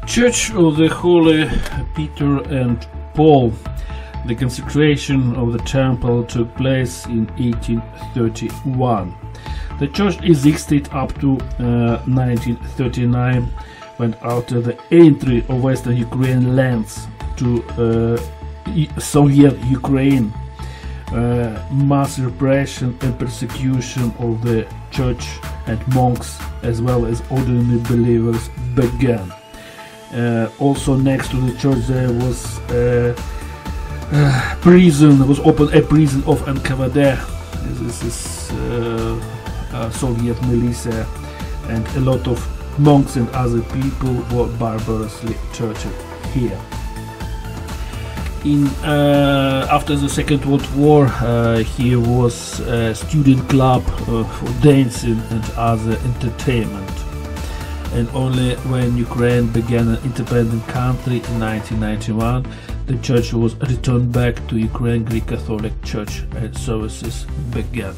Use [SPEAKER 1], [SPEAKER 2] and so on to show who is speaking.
[SPEAKER 1] Church of the Holy Peter and Paul. The consecration of the temple took place in 1831. The church existed up to 1939, when after the entry of Western Ukrainian lands to Soviet Ukraine, mass repression and persecution of the church and monks as well as ordinary believers began. Also next to the church there was prison, was opened a prison of NKVD. This is Soviet militia, and a lot of monks and other people were barbarously tortured here. After the Second World War, here was a student club for dancing and other entertainment. And only when Ukraine began an independent country in 1991, the church was returned back to Ukrainian Greek Catholic Church and services began.